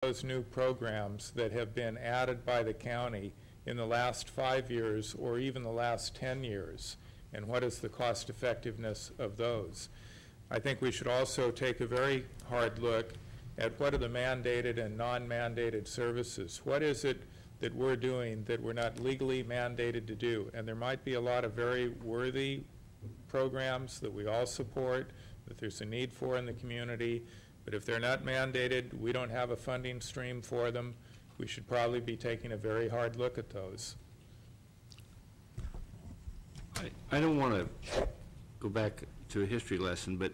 those new programs that have been added by the county in the last 5 years or even the last 10 years, and what is the cost effectiveness of those. I think we should also take a very hard look at what are the mandated and non-mandated services. What is it that we're doing that we're not legally mandated to do? And there might be a lot of very worthy programs that we all support, that there's a need for in the community, but if they're not mandated, we don't have a funding stream for them. We should probably be taking a very hard look at those. I don't want to go back to a history lesson, but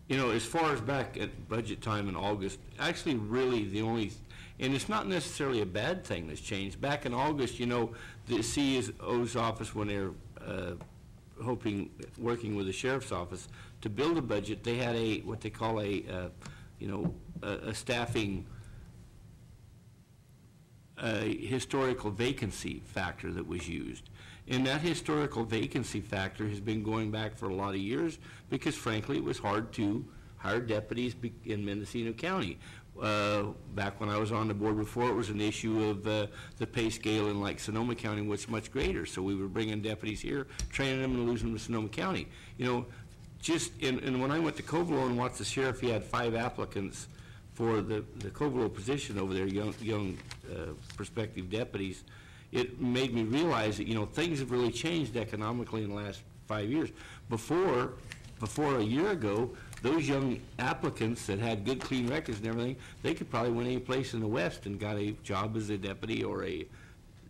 you know, as far as back at budget time in August, actually really the only, and it's not necessarily a bad thing that's changed. Back in August, you know, the CEO's office, when they're working with the sheriff's office to build a budget, they had a, what they call a, you know, a staffing, a historical vacancy factor that was used. And that historical vacancy factor has been going back for a lot of years because, frankly, it was hard to hire deputies in Mendocino County. Back when I was on the board before, it was an issue of the pay scale in like Sonoma County was much greater. So we were bringing deputies here, training them and losing them to Sonoma County. You know, just and when I went to Covelo and watched the sheriff, he had 5 applicants for the Covelo position over there, young prospective deputies. It made me realize that, you know, things have really changed economically in the last 5 years. Before a year ago, those young applicants that had good, clean records and everything, they could probably win any place in the West and got a job as a deputy or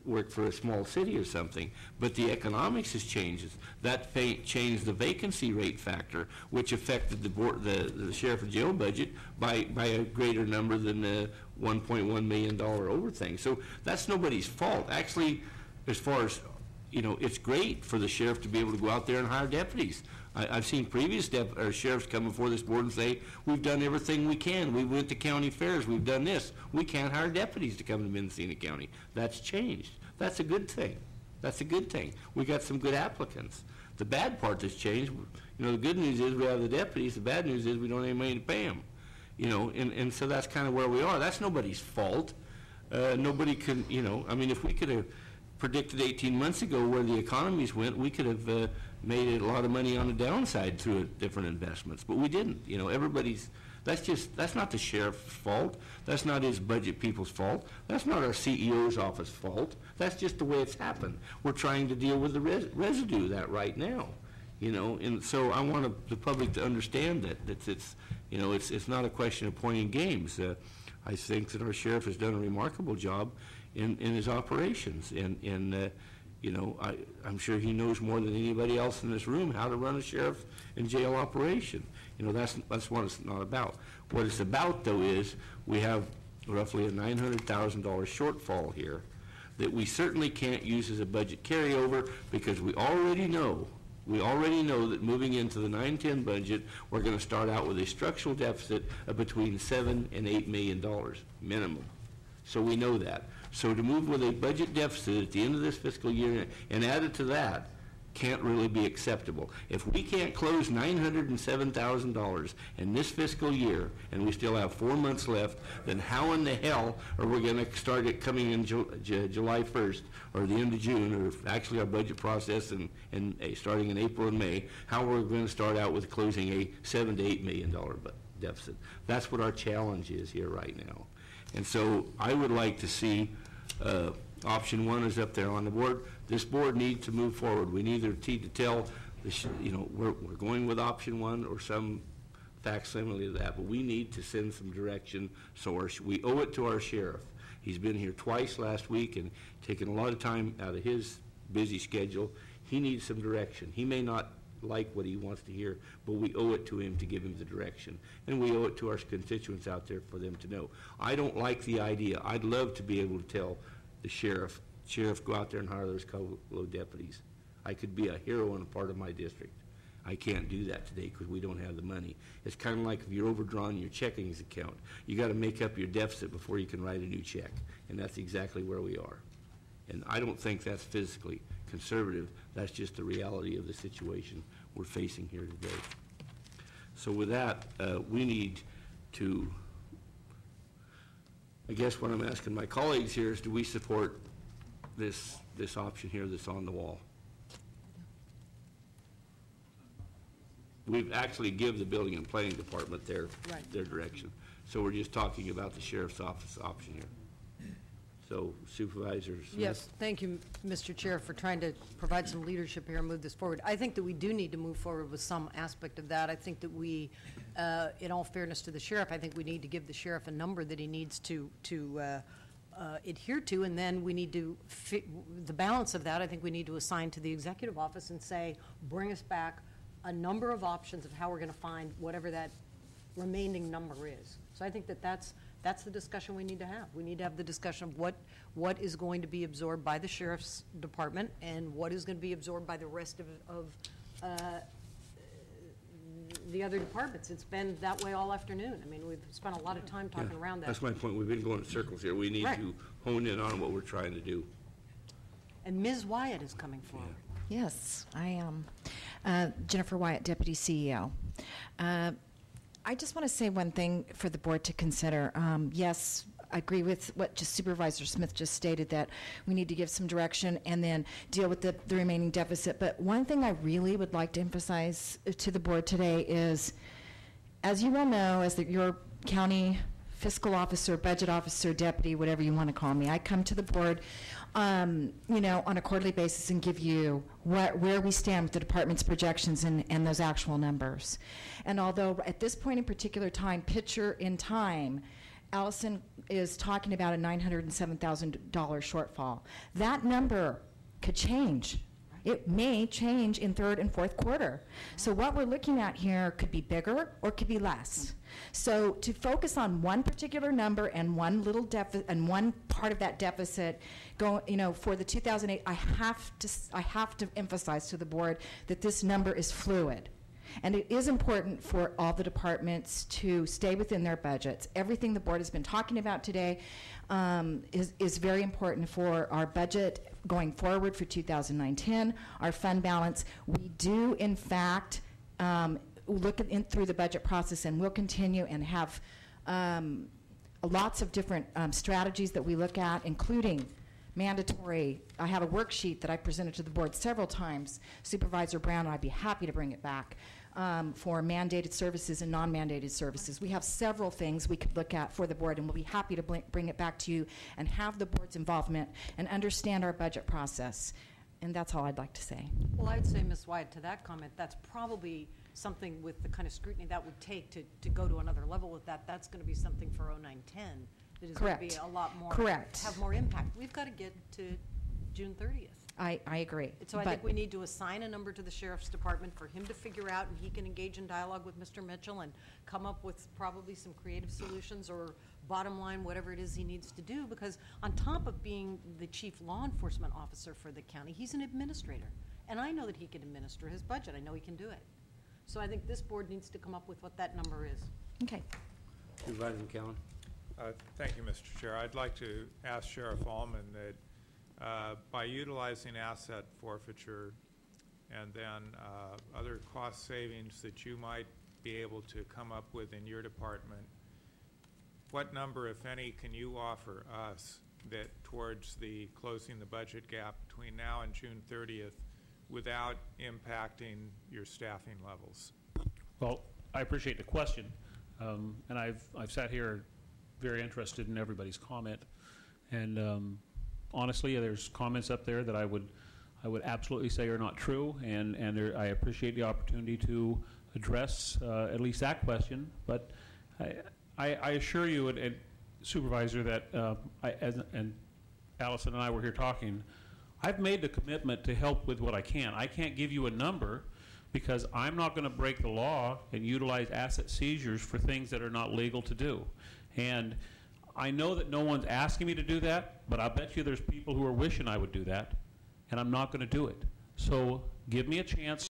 work for a small city or something. But the economics has changed. That changed the vacancy rate factor, which affected the sheriff and jail budget by a greater number than the $1.1 million over thing. So that's nobody's fault. Actually, as far as, you know, it's great for the sheriff to be able to go out there and hire deputies. I've seen previous sheriffs come before this board and say, we've done everything we can. We went to county fairs. We've done this. We can't hire deputies to come to Mendocino County. That's changed. That's a good thing. That's a good thing. We got some good applicants. The bad part that's changed, you know, the good news is we have the deputies. The bad news is we don't have any money to pay them. You know, and so that's kind of where we are. That's nobody's fault. Nobody can, you know, I mean, if we could have predicted 18 months ago where the economies went, we could have made a lot of money on the downside through different investments, but we didn't. You know, that's not the sheriff's fault. That's not his budget people's fault. That's not our CEO's office fault. That's just the way it's happened. We're trying to deal with the residue of that right now. You know, and so I want the public to understand that it's, you know, it's not a question of pointing games. I think that our sheriff has done a remarkable job in his operations, and you know, I'm sure he knows more than anybody else in this room how to run a sheriff and jail operation. You know, that's what it's not about. What it's about, though, is we have roughly a $900,000 shortfall here that we certainly can't use as a budget carryover because we already know that moving into the 9-10 budget, we're going to start out with a structural deficit of between $7 and $8 million minimum. So we know that. So to move with a budget deficit at the end of this fiscal year and add it to that can't really be acceptable. If we can't close $907,000 in this fiscal year and we still have 4 months left, then how in the hell are we going to start it coming in July 1st or the end of June, or actually our budget process and starting in April and May, how we're going to start out with closing a $7 to $8 million deficit? That's what our challenge is here right now. And so I would like to see option 1 is up there on the board. This board needs to move forward. We need to tell, you know, we're going with option 1 or some facsimile of that, but we need to send some direction. So we owe it to our sheriff. He's been here twice last week and taken a lot of time out of his busy schedule. He needs some direction. He may not like what he wants to hear, but we owe it to him to give him the direction. And we owe it to our constituents out there for them to know. I don't like the idea. I'd love to be able to tell the sheriff, go out there and hire those Covelo deputies. I could be a hero in a part of my district. I can't do that today because we don't have the money. It's kind of like if you're overdrawn your checking account. You got to make up your deficit before you can write a new check. And that's exactly where we are. And I don't think that's physically conservative. That's just the reality of the situation we're facing here today. So with that, we need to I guess what I'm asking my colleagues here is, do we support this option here that's on the wall? We've actually give the building and planning department their direction. So we're just talking about the sheriff's office option here. So Supervisors. Yes, thank you, Mr. Chair, for trying to provide some leadership here and move this forward. I think that we do need to move forward with some aspect of that. I think that we, in all fairness to the sheriff, I think we need to give the sheriff a number that he needs to adhere to, and then we need to, the balance of that, I think we need to assign to the executive office and say, bring us back a number of options of how we're going to find whatever that remaining number is. So I think that that's the discussion we need to have. We need to have the discussion of what is going to be absorbed by the sheriff's department and what is going to be absorbed by the rest of the other departments. It's been that way all afternoon. I mean, we've spent a lot of time talking around that. That's my point. We've been going in circles here. We need to hone in on what we're trying to do. And Ms. Wyatt is coming forward. Yes, I am. Jennifer Wyatt, Deputy CEO. I just want to say one thing for the board to consider. Yes, I agree with what Supervisor Smith just stated, that we need to give some direction and then deal with the remaining deficit. But one thing I really would like to emphasize to the board today is, as you all know, as your county fiscal officer, budget officer, deputy, whatever you want to call me, I come to the board you know, on a quarterly basis and give you where we stand with the department's projections and those actual numbers. And although at this point in particular time, picture in time, Allison is talking about a $907,000 shortfall. That number could change. It may change in third and fourth quarter. So what we're looking at here could be bigger or could be less. So to focus on one particular number and one little deficit and one part of that deficit, you know, for the 2008, I have to emphasize to the board that this number is fluid. And it is important for all the departments to stay within their budgets. Everything the board has been talking about today is very important for our budget going forward for 2009-10, our fund balance. We do, in fact, look through the budget process, and we'll continue and have lots of different strategies that we look at, including mandatory. I have a worksheet that I presented to the board several times. Supervisor Brown and I'd be happy to bring it back for mandated services and non-mandated services. We have several things we could look at for the board, and we'll be happy to bring it back to you and have the board's involvement and understand our budget process. And that's all I'd like to say. Well, I'd say, Ms. Wyatt, to that comment, that's probably something with the kind of scrutiny that would take to go to another level with that. That's going to be something for 09-10 that is going to be a lot more, have more impact. We've got to get to June 30th. I agree. So I think we need to assign a number to the sheriff's department for him to figure out, and he can engage in dialogue with Mr. Mitchell and come up with probably some creative solutions, or bottom line, whatever it is he needs to do, because on top of being the chief law enforcement officer for the county, he's an administrator. And I know that he can administer his budget. I know he can do it. So I think this board needs to come up with what that number is. Okay. Supervisor McCallum. Thank you, Mr. Chair. I'd like to ask Sheriff Allman that by utilizing asset forfeiture and then other cost savings that you might be able to come up with in your department, what number, if any, can you offer us that towards the closing the budget gap between now and June 30th without impacting your staffing levels? Well, I appreciate the question, and I've sat here very interested in everybody's comment, and honestly, there's comments up there that I would absolutely say are not true, and I appreciate the opportunity to address at least that question. But I assure you, and Supervisor, that and Allison and I were here talking, I've made the commitment to help with what I can. I can't give you a number because I'm not going to break the law and utilize asset seizures for things that are not legal to do. And I know that no one's asking me to do that, but I bet you there's people who are wishing I would do that, and I'm not going to do it. So give me a chance